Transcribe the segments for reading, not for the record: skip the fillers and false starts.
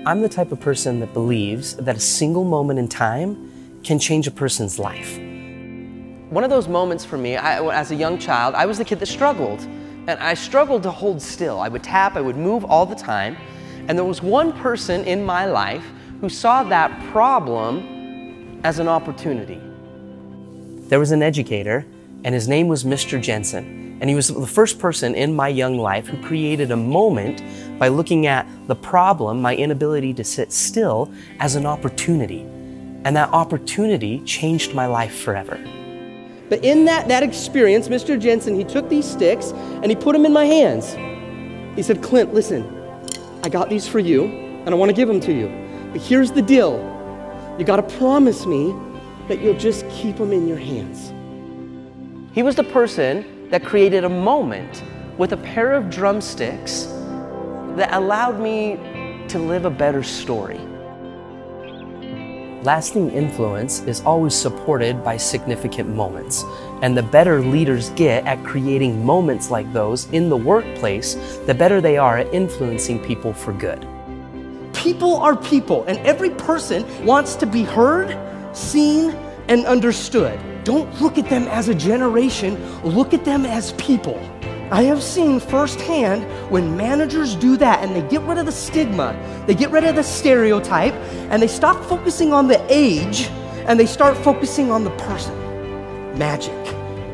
I'm the type of person that believes that a single moment in time can change a person's life. One of those moments for me, as a young child, I was the kid that struggled. And I struggled to hold still. I would tap, I would move all the time. And there was one person in my life who saw that problem as an opportunity. There was an educator, and his name was Mr. Jensen. And he was the first person in my young life who created a moment by looking at the problem, my inability to sit still, as an opportunity. And that opportunity changed my life forever. But in that experience, Mr. Jensen, he took these sticks and he put them in my hands. He said, Clint, listen, I got these for you and I want to give them to you. But here's the deal. You got to promise me that you'll just keep them in your hands. He was the person that created a moment with a pair of drumsticks that allowed me to live a better story. Lasting influence is always supported by significant moments, and the better leaders get at creating moments like those in the workplace, the better they are at influencing people for good. People are people, and every person wants to be heard, seen, and understood. Don't look at them as a generation, look at them as people. I have seen firsthand when managers do that and they get rid of the stigma, they get rid of the stereotype, and they stop focusing on the age and they start focusing on the person. Magic,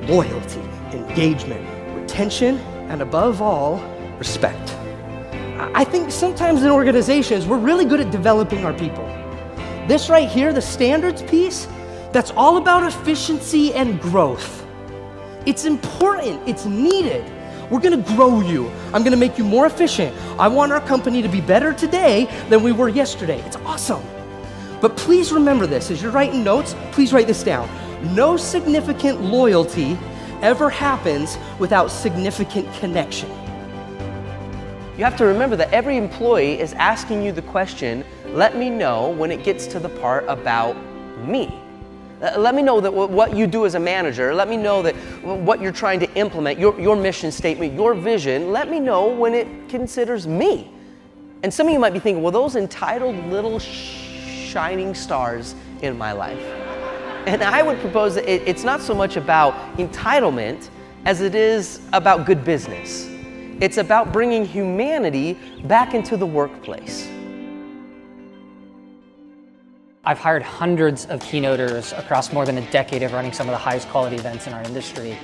loyalty, engagement, retention, and above all, respect. I think sometimes in organizations, we're really good at developing our people. This right here, the standards piece, that's all about efficiency and growth. It's important, it's needed. We're gonna grow you. I'm gonna make you more efficient. I want our company to be better today than we were yesterday. It's awesome. But please remember this, as you're writing notes, please write this down. No significant loyalty ever happens without significant connection. You have to remember that every employee is asking you the question, let me know when it gets to the part about me. Let me know that what you do as a manager, let me know that what you're trying to implement, your mission statement, your vision, let me know when it considers me. And some of you might be thinking, well, those entitled little shining stars in my life. And I would propose that it's not so much about entitlement as it is about good business. It's about bringing humanity back into the workplace. I've hired hundreds of keynoters across more than a decade of running some of the highest quality events in our industry.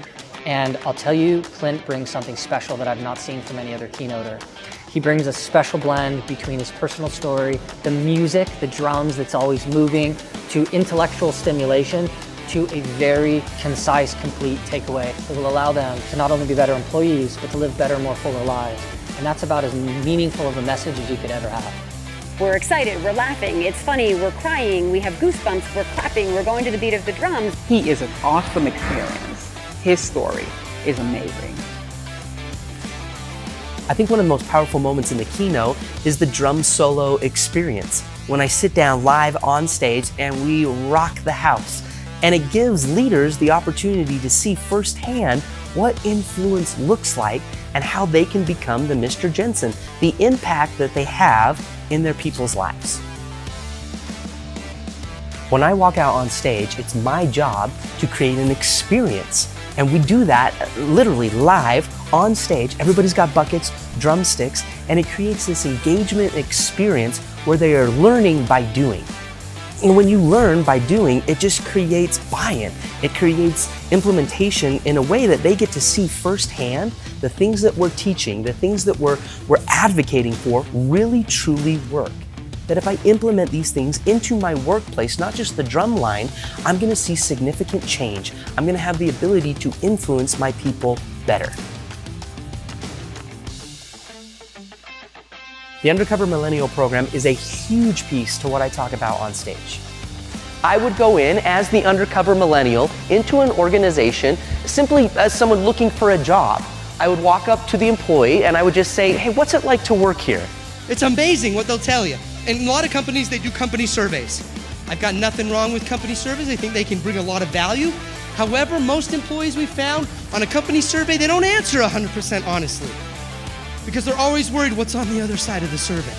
And I'll tell you, Clint brings something special that I've not seen from any other keynoter. He brings a special blend between his personal story, the music, the drums that's always moving, to intellectual stimulation, to a very concise, complete takeaway that will allow them to not only be better employees, but to live better, more fuller lives. And that's about as meaningful of a message as you could ever have. We're excited, we're laughing, it's funny, we're crying, we have goosebumps, we're clapping, we're going to the beat of the drums. He is an awesome experience. His story is amazing. I think one of the most powerful moments in the keynote is the drum solo experience. When I sit down live on stage and we rock the house. And it gives leaders the opportunity to see firsthand what influence looks like and how they can become the Mr. Jensen, the impact that they have in their people's lives. When I walk out on stage, it's my job to create an experience. And we do that literally live on stage. Everybody's got buckets, drumsticks, and it creates this engagement experience where they are learning by doing. And when you learn by doing, it just creates buy-in. It creates implementation in a way that they get to see firsthand the things that we're teaching, the things that we're advocating for really truly work. That if I implement these things into my workplace, not just the drum line, I'm gonna see significant change. I'm gonna have the ability to influence my people better. The Undercover Millennial program is a huge piece to what I talk about on stage. I would go in as the undercover millennial into an organization simply as someone looking for a job. I would walk up to the employee and I would just say, hey, what's it like to work here? It's amazing what they'll tell you. And a lot of companies, they do company surveys. I've got nothing wrong with company surveys. I think they can bring a lot of value. However, most employees we found on a company survey, they don't answer 100% honestly, because they're always worried what's on the other side of the survey.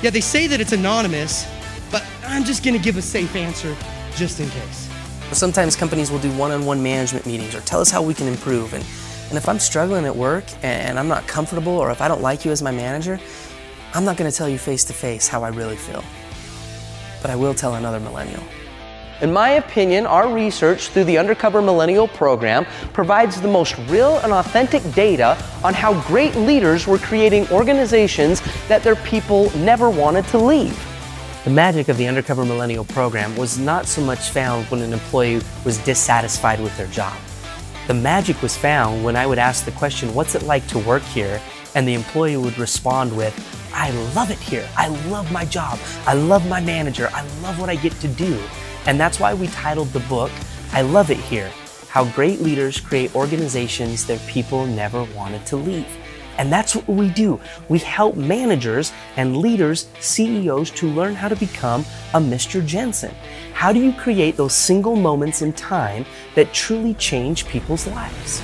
Yeah, they say that it's anonymous, but I'm just gonna give a safe answer just in case. Sometimes companies will do one-on-one management meetings or tell us how we can improve. And if I'm struggling at work and I'm not comfortable, or if I don't like you as my manager, I'm not gonna tell you face-to-face how I really feel. But I will tell another millennial. In my opinion, our research through the Undercover Millennial program provides the most real and authentic data on how great leaders were creating organizations that their people never wanted to leave. The magic of the Undercover Millennial program was not so much found when an employee was dissatisfied with their job. The magic was found when I would ask the question, what's it like to work here? And the employee would respond with, I love it here. I love my job. I love my manager. I love what I get to do. And that's why we titled the book, I Love It Here, How Great Leaders Create Organizations Their People Never Wanted to Leave. And that's what we do. We help managers and leaders, CEOs, to learn how to become a Mr. Jensen. How do you create those single moments in time that truly change people's lives?